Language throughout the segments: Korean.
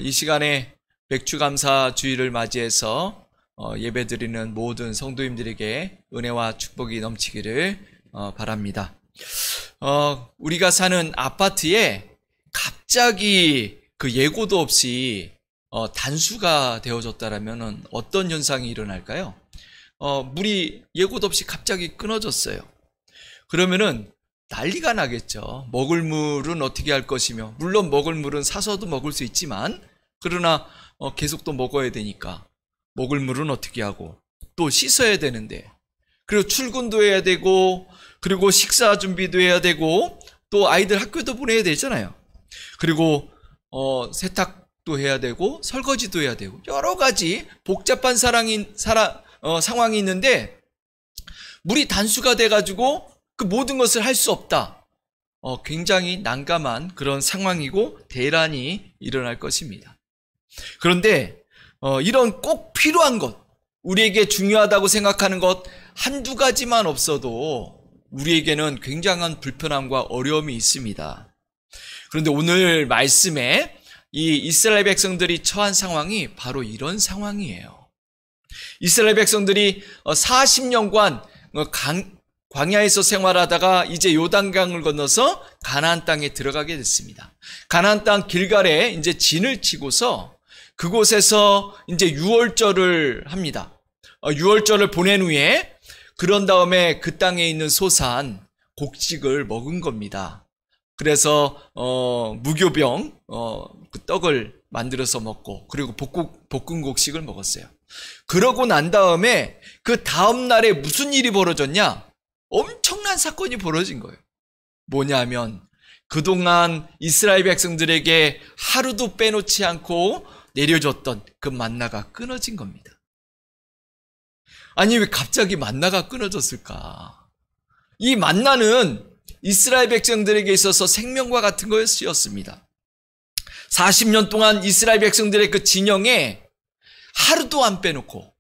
이 시간에 백추감사 주일을 맞이해서 예배드리는 모든 성도님들에게 은혜와 축복이 넘치기를 바랍니다. 우리가 사는 아파트에 갑자기 그 예고도 없이 단수가 되어졌다라면 어떤 현상이 일어날까요? 물이 예고도 없이 갑자기 끊어졌어요. 그러면은 난리가 나겠죠. 먹을 물은 어떻게 할 것이며, 물론 먹을 물은 사서도 먹을 수 있지만, 그러나 계속 또 먹어야 되니까 먹을 물은 어떻게 하고, 또 씻어야 되는데, 그리고 출근도 해야 되고, 그리고 식사 준비도 해야 되고, 또 아이들 학교도 보내야 되잖아요. 그리고 세탁도 해야 되고, 설거지도 해야 되고, 여러 가지 복잡한 상황이 있는데, 물이 단수가 돼가지고 그 모든 것을 할 수 없다. 굉장히 난감한 그런 상황이고 대란이 일어날 것입니다. 그런데 이런 꼭 필요한 것, 우리에게 중요하다고 생각하는 것 한두 가지만 없어도 우리에게는 굉장한 불편함과 어려움이 있습니다. 그런데 오늘 말씀에 이 이스라엘 백성들이 처한 상황이 바로 이런 상황이에요. 이스라엘 백성들이 40년간 광야에서 생활하다가 이제 요단강을 건너서 가나안 땅에 들어가게 됐습니다. 가나안 땅 길갈에 이제 진을 치고서 그곳에서 이제 유월절을 합니다. 유월절을 보낸 후에 그런 다음에 그 땅에 있는 소산 곡식을 먹은 겁니다. 그래서 무교병 그 떡을 만들어서 먹고, 그리고 볶은 곡식을 먹었어요. 그러고 난 다음에 그 다음 날에 무슨 일이 벌어졌냐? 엄청난 사건이 벌어진 거예요. 뭐냐면 그동안 이스라엘 백성들에게 하루도 빼놓지 않고 내려줬던 그 만나가 끊어진 겁니다. 아니, 왜 갑자기 만나가 끊어졌을까? 이 만나는 이스라엘 백성들에게 있어서 생명과 같은 것이었습니다. 40년 동안 이스라엘 백성들의 그 진영에 하루도 안 빼놓고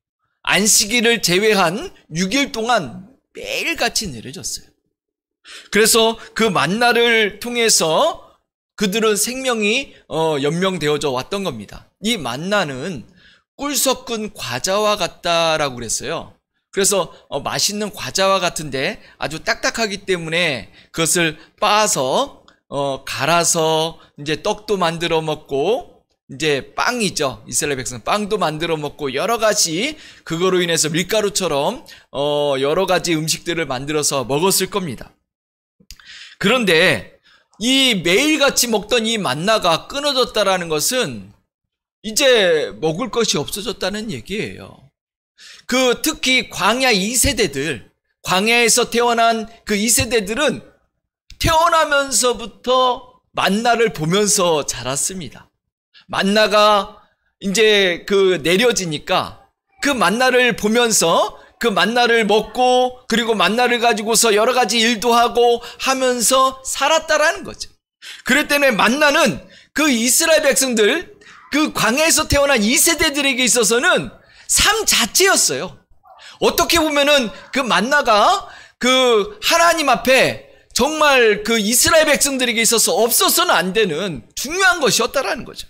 안식일을 제외한 6일 동안 매일같이 내려졌어요. 그래서 그 만나를 통해서 그들은 생명이 연명되어져 왔던 겁니다. 이 만나는 꿀 섞은 과자와 같다라고 그랬어요. 그래서 맛있는 과자와 같은데 아주 딱딱하기 때문에 그것을 빻아서 갈아서 이제 떡도 만들어 먹고, 이제 빵이죠. 이스라엘 백성은 빵도 만들어 먹고 여러 가지 그거로 인해서 밀가루처럼 여러 가지 음식들을 만들어서 먹었을 겁니다. 그런데 이 매일같이 먹던 이 만나가 끊어졌다라는 것은 이제 먹을 것이 없어졌다는 얘기예요. 특히 광야 2세대들, 광야에서 태어난 그 2세대들은 태어나면서부터 만나를 보면서 자랐습니다. 만나가 이제 내려지니까 그 만나를 보면서 그 만나를 먹고, 그리고 만나를 가지고서 여러 가지 일도 하고 하면서 살았다라는 거죠. 그럴 때는 만나는 그 이스라엘 백성들, 그 광야에서 태어난 2세대들에게 있어서는 삶 자체였어요. 어떻게 보면은 그 만나가 그 하나님 앞에 정말 그 이스라엘 백성들에게 있어서 없어서는 안 되는 중요한 것이었다라는 거죠.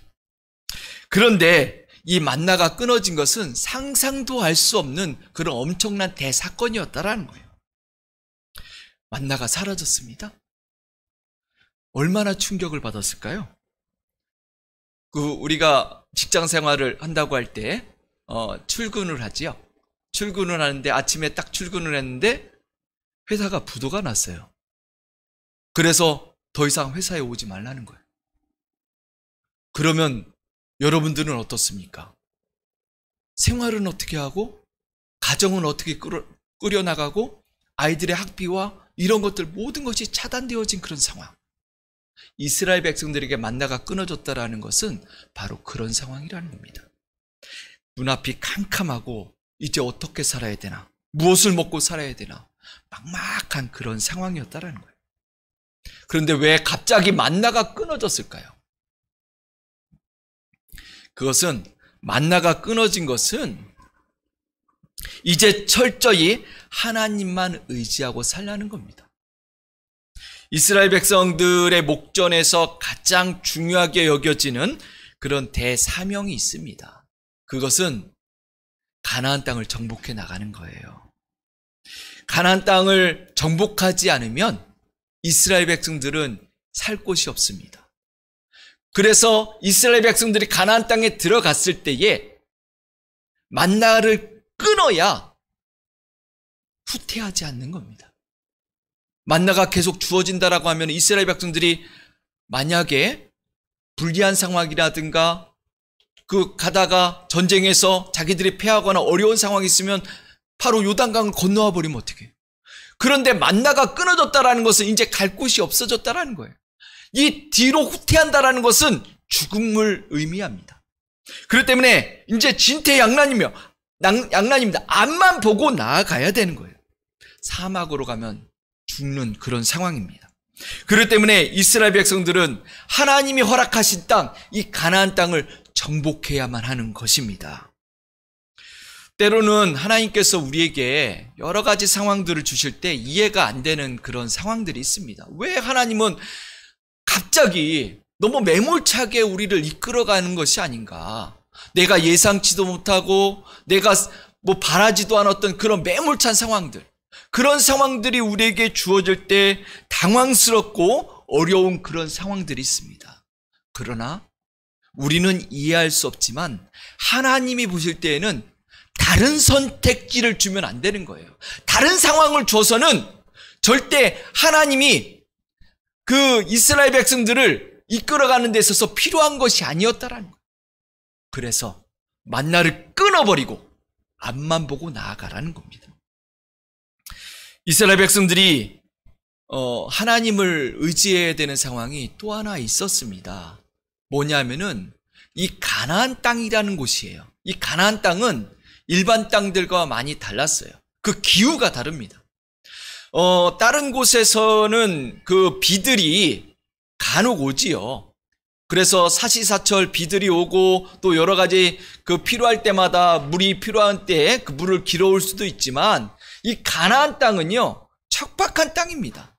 그런데 이 만나가 끊어진 것은 상상도 할 수 없는 그런 엄청난 대사건이었다라는 거예요. 만나가 사라졌습니다. 얼마나 충격을 받았을까요? 우리가 직장 생활을 한다고 할 때 출근을 하지요. 출근을 하는데 아침에 딱 출근을 했는데 회사가 부도가 났어요. 그래서 더 이상 회사에 오지 말라는 거예요. 그러면 여러분들은 어떻습니까? 생활은 어떻게 하고, 가정은 어떻게 꾸려나가고, 아이들의 학비와 이런 것들 모든 것이 차단되어진 그런 상황. 이스라엘 백성들에게 만나가 끊어졌다라는 것은 바로 그런 상황이라는 겁니다. 눈앞이 캄캄하고 이제 어떻게 살아야 되나, 무엇을 먹고 살아야 되나, 막막한 그런 상황이었다라는 거예요. 그런데 왜 갑자기 만나가 끊어졌을까요? 그것은, 만나가 끊어진 것은 이제 철저히 하나님만 의지하고 살라는 겁니다. 이스라엘 백성들의 목전에서 가장 중요하게 여겨지는 그런 대사명이 있습니다. 그것은 가나안 땅을 정복해 나가는 거예요. 가나안 땅을 정복하지 않으면 이스라엘 백성들은 살 곳이 없습니다. 그래서 이스라엘 백성들이 가나안 땅에 들어갔을 때에 만나를 끊어야 후퇴하지 않는 겁니다. 만나가 계속 주어진다라고 하면 이스라엘 백성들이 만약에 불리한 상황이라든가 가다가 전쟁에서 자기들이 패하거나 어려운 상황이 있으면 바로 요단강을 건너와 버리면 어떡해요? 그런데 만나가 끊어졌다라는 것은 이제 갈 곳이 없어졌다라는 거예요. 이 뒤로 후퇴한다라는 것은 죽음을 의미합니다. 그렇기 때문에 이제 진퇴양난입니다. 앞만 보고 나아가야 되는 거예요. 사막으로 가면 죽는 그런 상황입니다. 그렇기 때문에 이스라엘 백성들은 하나님이 허락하신 땅, 이 가나안 땅을 정복해야만 하는 것입니다. 때로는 하나님께서 우리에게 여러 가지 상황들을 주실 때 이해가 안 되는 그런 상황들이 있습니다. 왜 하나님은 갑자기 너무 매몰차게 우리를 이끌어가는 것이 아닌가? 내가 예상치도 못하고 내가 바라지도 않았던 그런 매몰찬 상황들, 그런 상황들이 우리에게 주어질 때 당황스럽고 어려운 그런 상황들이 있습니다. 그러나 우리는 이해할 수 없지만 하나님이 보실 때에는 다른 선택지를 주면 안 되는 거예요. 다른 상황을 줘서는 절대 하나님이 그 이스라엘 백성들을 이끌어가는 데 있어서 필요한 것이 아니었다라는 거예요. 그래서 만나를 끊어버리고 앞만 보고 나아가라는 겁니다. 이스라엘 백성들이 하나님을 의지해야 되는 상황이 또 하나 있었습니다. 뭐냐면은 이 가나안 땅이라는 곳이에요. 이 가나안 땅은 일반 땅들과 많이 달랐어요. 그 기후가 다릅니다. 다른 곳에서는 그 비들이 간혹 오지요. 그래서 사시사철 비들이 오고 또 여러 가지 그 필요할 때마다 물이 필요한 때에 그 물을 길어올 수도 있지만 이 가나안 땅은요, 척박한 땅입니다.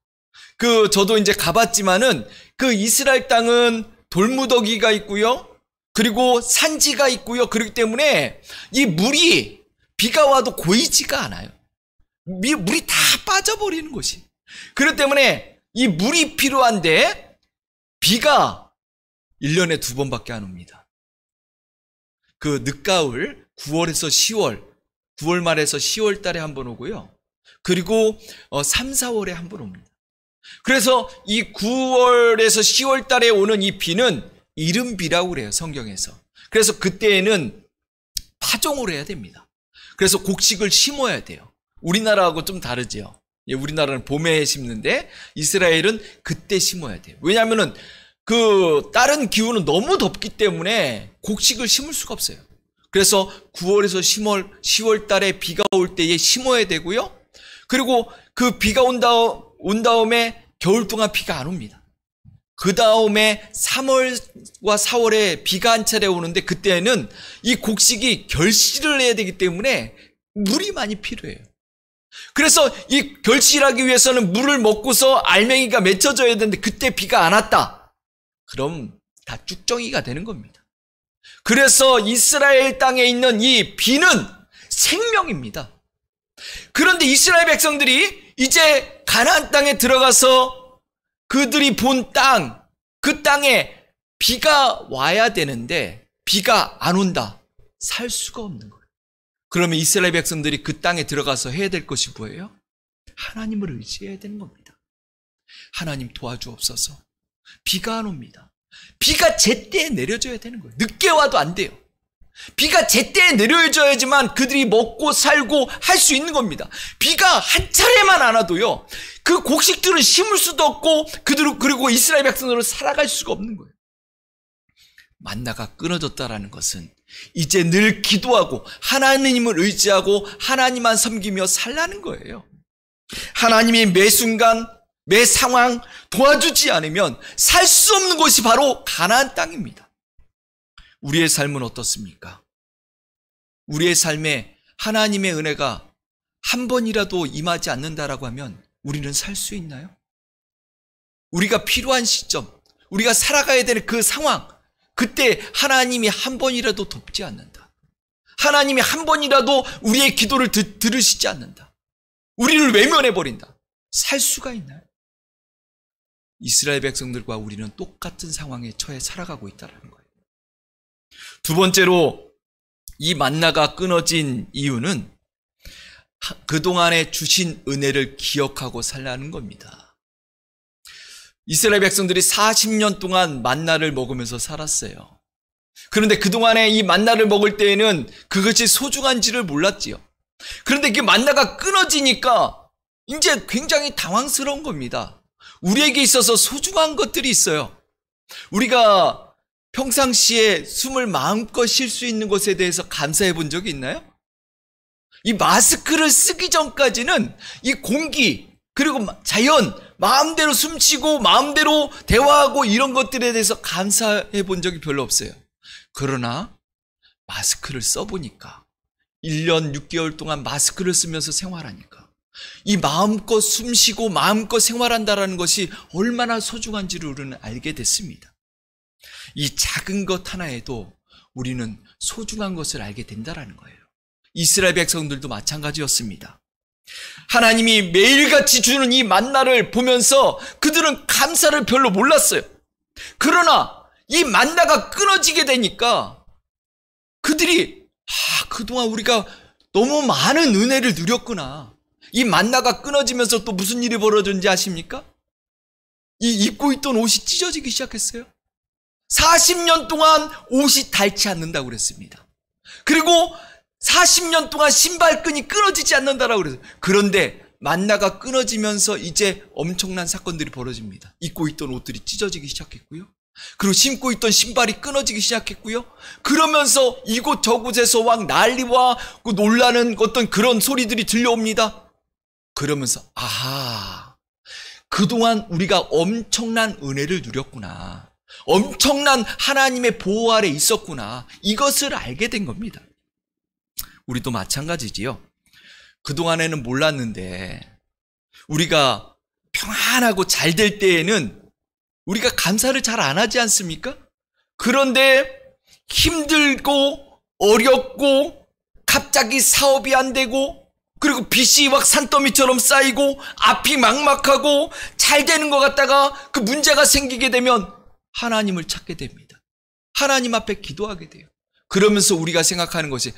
저도 이제 가봤지만은 그 이스라엘 땅은 돌무더기가 있고요. 그리고 산지가 있고요. 그렇기 때문에 이 물이 비가 와도 고이지가 않아요. 물이 다 빠져버리는 곳이. 그렇기 때문에 이 물이 필요한데 비가 1년에 2번밖에 안 옵니다. 그 늦가을 9월에서 10월, 9월 말에서 10월 달에 한 번 오고요. 그리고 3, 4월에 한 번 옵니다. 그래서 이 9월에서 10월 달에 오는 이 비는 이른비라고 그래요, 성경에서. 그래서 그때에는 파종을 해야 됩니다. 그래서 곡식을 심어야 돼요. 우리나라하고 좀 다르죠. 우리나라는 봄에 심는데 이스라엘은 그때 심어야 돼요. 왜냐하면은 다른 기후는 너무 덥기 때문에 곡식을 심을 수가 없어요. 그래서 9월에서 10월 달에 비가 올 때에 심어야 되고요. 그리고 그 비가 온 다음에 겨울 동안 비가 안 옵니다. 그 다음에 3월과 4월에 비가 한 차례 오는데 그때는 이 곡식이 결실을 해야 되기 때문에 물이 많이 필요해요. 그래서 이 결실하기 위해서는 물을 먹고서 알맹이가 맺혀져야 되는데 그때 비가 안 왔다. 그럼 다 쭉정이가 되는 겁니다. 그래서 이스라엘 땅에 있는 이 비는 생명입니다. 그런데 이스라엘 백성들이 이제 가나안 땅에 들어가서 그들이 본 땅, 그 땅에 비가 와야 되는데 비가 안 온다. 살 수가 없는 거예요. 그러면 이스라엘 백성들이 그 땅에 들어가서 해야 될 것이 뭐예요? 하나님을 의지해야 되는 겁니다. 하나님 도와주옵소서. 비가 안 옵니다. 비가 제때에 내려줘야 되는 거예요. 늦게 와도 안 돼요. 비가 제때에 내려줘야지만 그들이 먹고 살고 할 수 있는 겁니다. 비가 한 차례만 안 와도요, 그 곡식들은 심을 수도 없고 그리고 이스라엘 백성들은 살아갈 수가 없는 거예요. 만나가 끊어졌다라는 것은 이제 늘 기도하고 하나님을 의지하고 하나님만 섬기며 살라는 거예요. 하나님이 매 순간 매 상황 도와주지 않으면 살 수 없는 곳이 바로 가나안 땅입니다. 우리의 삶은 어떻습니까? 우리의 삶에 하나님의 은혜가 한 번이라도 임하지 않는다라고 하면 우리는 살 수 있나요? 우리가 필요한 시점, 우리가 살아가야 되는 그 상황, 그때 하나님이 한 번이라도 돕지 않는다. 하나님이 한 번이라도 우리의 기도를 들으시지 않는다. 우리를 외면해버린다. 살 수가 있나요? 이스라엘 백성들과 우리는 똑같은 상황에 처해 살아가고 있다는 거예요. 두 번째로 이 만나가 끊어진 이유는 그동안에 주신 은혜를 기억하고 살라는 겁니다. 이스라엘 백성들이 40년 동안 만나를 먹으면서 살았어요. 그런데 그동안에 이 만나를 먹을 때에는 그것이 소중한지를 몰랐지요. 그런데 그 만나가 끊어지니까 이제 굉장히 당황스러운 겁니다. 우리에게 있어서 소중한 것들이 있어요. 우리가 평상시에 숨을 마음껏 쉴 수 있는 것에 대해서 감사해 본 적이 있나요? 이 마스크를 쓰기 전까지는 이 공기, 그리고 자연, 마음대로 숨쉬고 마음대로 대화하고 이런 것들에 대해서 감사해 본 적이 별로 없어요. 그러나 마스크를 써보니까 1년 6개월 동안 마스크를 쓰면서 생활하니까 이 마음껏 숨쉬고 마음껏 생활한다는 것이 얼마나 소중한지를 우리는 알게 됐습니다. 이 작은 것 하나에도 우리는 소중한 것을 알게 된다는 거예요. 이스라엘 백성들도 마찬가지였습니다. 하나님이 매일같이 주는 이 만나를 보면서 그들은 감사를 별로 몰랐어요. 그러나 이 만나가 끊어지게 되니까 그들이 그동안 우리가 너무 많은 은혜를 누렸구나. 이 만나가 끊어지면서 또 무슨 일이 벌어졌는지 아십니까? 이 입고 있던 옷이 찢어지기 시작했어요. 40년 동안 옷이 닳지 않는다고 그랬습니다. 그리고 40년 동안 신발끈이 끊어지지 않는다라고 그랬어요. 그런데 만나가 끊어지면서 이제 엄청난 사건들이 벌어집니다. 입고 있던 옷들이 찢어지기 시작했고요. 그리고 신고 있던 신발이 끊어지기 시작했고요. 그러면서 이곳 저곳에서 막 난리와 놀라는 어떤 그런 소리들이 들려옵니다. 그러면서 그동안 우리가 엄청난 은혜를 누렸구나. 엄청난 하나님의 보호 아래 있었구나. 이것을 알게 된 겁니다. 우리도 마찬가지지요. 그동안에는 몰랐는데 우리가 평안하고 잘 될 때에는 우리가 감사를 잘 안 하지 않습니까? 그런데 힘들고 어렵고 갑자기 사업이 안 되고 그리고 빚이 막 산더미처럼 쌓이고 앞이 막막하고 잘 되는 것 같다가 그 문제가 생기게 되면 하나님을 찾게 됩니다. 하나님 앞에 기도하게 돼요. 그러면서 우리가 생각하는 것이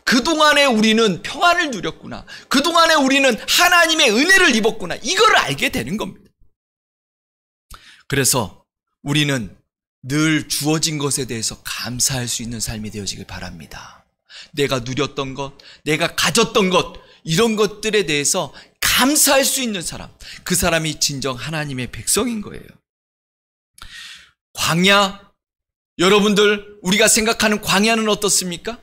그동안에 우리는 평안을 누렸구나. 그동안에 우리는 하나님의 은혜를 입었구나. 이걸 알게 되는 겁니다. 그래서 우리는 늘 주어진 것에 대해서 감사할 수 있는 삶이 되어지길 바랍니다. 내가 누렸던 것, 내가 가졌던 것, 이런 것들에 대해서 감사할 수 있는 사람, 그 사람이 진정 하나님의 백성인 거예요. 광야, 여러분들 우리가 생각하는 광야는 어떻습니까?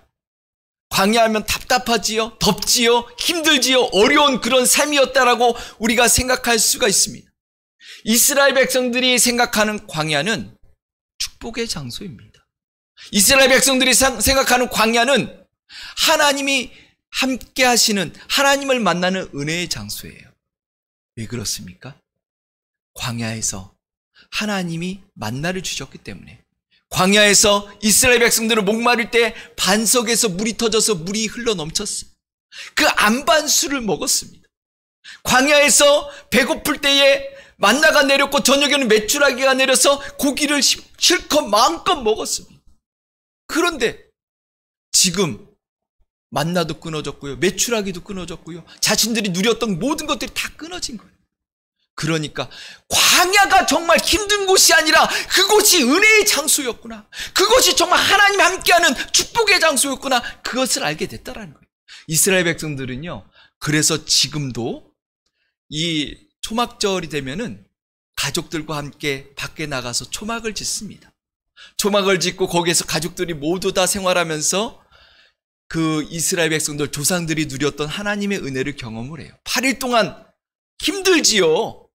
광야하면 답답하지요, 덥지요, 힘들지요, 어려운 그런 삶이었다라고 우리가 생각할 수가 있습니다. 이스라엘 백성들이 생각하는 광야는 축복의 장소입니다. 이스라엘 백성들이 생각하는 광야는 하나님이 함께 하시는, 하나님을 만나는 은혜의 장소예요. 왜 그렇습니까? 광야에서 하나님이 만나를 주셨기 때문에, 광야에서 이스라엘 백성들은 목마를 때 반석에서 물이 터져서 물이 흘러 넘쳤어요. 그 안반수를 먹었습니다. 광야에서 배고플 때에 만나가 내렸고 저녁에는 메추라기가 내려서 고기를 실컷 마음껏 먹었습니다. 그런데 지금 만나도 끊어졌고요, 메추라기도 끊어졌고요, 자신들이 누렸던 모든 것들이 다 끊어진 거예요. 그러니까 광야가 정말 힘든 곳이 아니라 그곳이 은혜의 장소였구나, 그것이 정말 하나님 함께하는 축복의 장소였구나, 그것을 알게 됐다라는 거예요. 이스라엘 백성들은요, 그래서 지금도 이 초막절이 되면은 가족들과 함께 밖에 나가서 초막을 짓습니다. 초막을 짓고 거기에서 가족들이 모두 다 생활하면서 그 이스라엘 백성들, 조상들이 누렸던 하나님의 은혜를 경험을 해요. 8일 동안 힘들지요,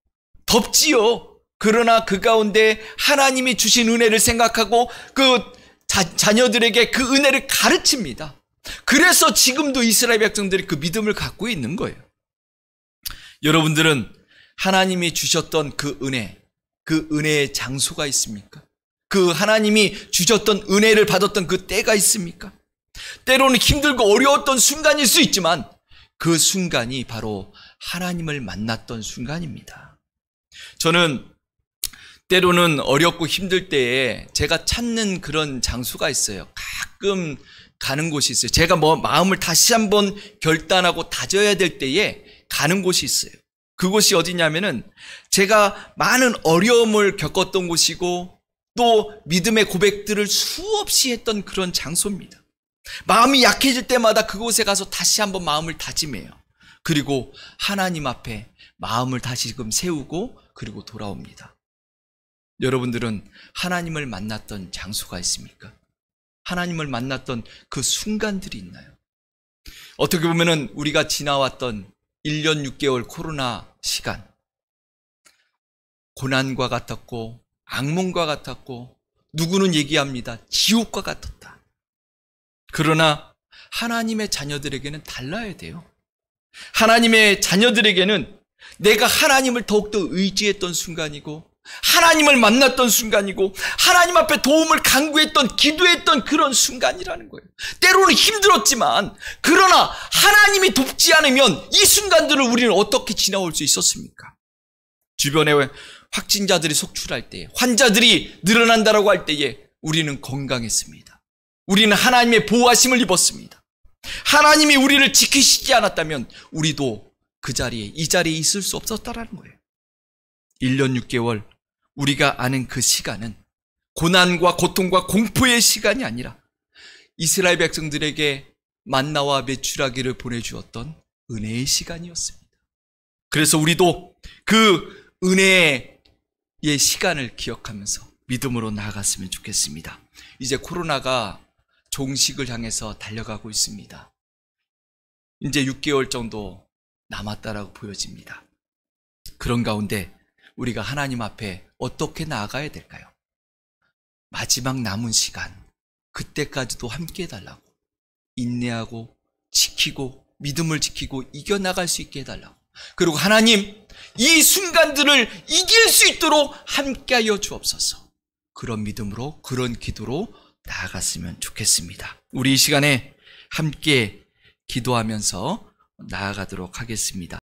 덥지요. 그러나 그 가운데 하나님이 주신 은혜를 생각하고 그 자녀들에게 그 은혜를 가르칩니다. 그래서 지금도 이스라엘 백성들이 그 믿음을 갖고 있는 거예요. 여러분들은 하나님이 주셨던 그 은혜, 그 은혜의 장소가 있습니까? 그 하나님이 주셨던 은혜를 받았던 그 때가 있습니까? 때로는 힘들고 어려웠던 순간일 수 있지만 그 순간이 바로 하나님을 만났던 순간입니다. 저는 때로는 어렵고 힘들 때에 제가 찾는 그런 장소가 있어요. 가끔 가는 곳이 있어요. 제가 마음을 다시 한번 결단하고 다져야 될 때에 가는 곳이 있어요. 그곳이 어디냐면은 제가 많은 어려움을 겪었던 곳이고 또 믿음의 고백들을 수없이 했던 그런 장소입니다. 마음이 약해질 때마다 그곳에 가서 다시 한번 마음을 다짐해요. 그리고 하나님 앞에 마음을 다시금 세우고 그리고 돌아옵니다. 여러분들은 하나님을 만났던 장소가 있습니까? 하나님을 만났던 그 순간들이 있나요? 어떻게 보면은 우리가 지나왔던 1년 6개월 코로나 시간, 고난과 같았고 악몽과 같았고 누구는 얘기합니다. 지옥과 같았다. 그러나 하나님의 자녀들에게는 달라야 돼요. 하나님의 자녀들에게는 내가 하나님을 더욱더 의지했던 순간이고 하나님을 만났던 순간이고 하나님 앞에 도움을 간구했던 기도했던 그런 순간이라는 거예요. 때로는 힘들었지만 그러나 하나님이 돕지 않으면 이 순간들을 우리는 어떻게 지나올 수 있었습니까? 주변에 확진자들이 속출할 때에 환자들이 늘어난다라고 할 때에 우리는 건강했습니다. 우리는 하나님의 보호하심을 입었습니다. 하나님이 우리를 지키시지 않았다면 우리도 이 자리에 있을 수 없었다라는 거예요. 1년 6개월 우리가 아는 그 시간은 고난과 고통과 공포의 시간이 아니라 이스라엘 백성들에게 만나와 메추라기를 보내주었던 은혜의 시간이었습니다. 그래서 우리도 그 은혜의 시간을 기억하면서 믿음으로 나아갔으면 좋겠습니다. 이제 코로나가 종식을 향해서 달려가고 있습니다. 이제 6개월 정도 남았다라고 보여집니다. 그런 가운데 우리가 하나님 앞에 어떻게 나아가야 될까요? 마지막 남은 시간, 그때까지도 함께 해달라고, 인내하고 지키고 믿음을 지키고 이겨나갈 수 있게 해달라고, 그리고 하나님 이 순간들을 이길 수 있도록 함께하여 주옵소서. 그런 믿음으로 그런 기도로 나아갔으면 좋겠습니다. 우리 이 시간에 함께 기도하면서 나아가도록 하겠습니다.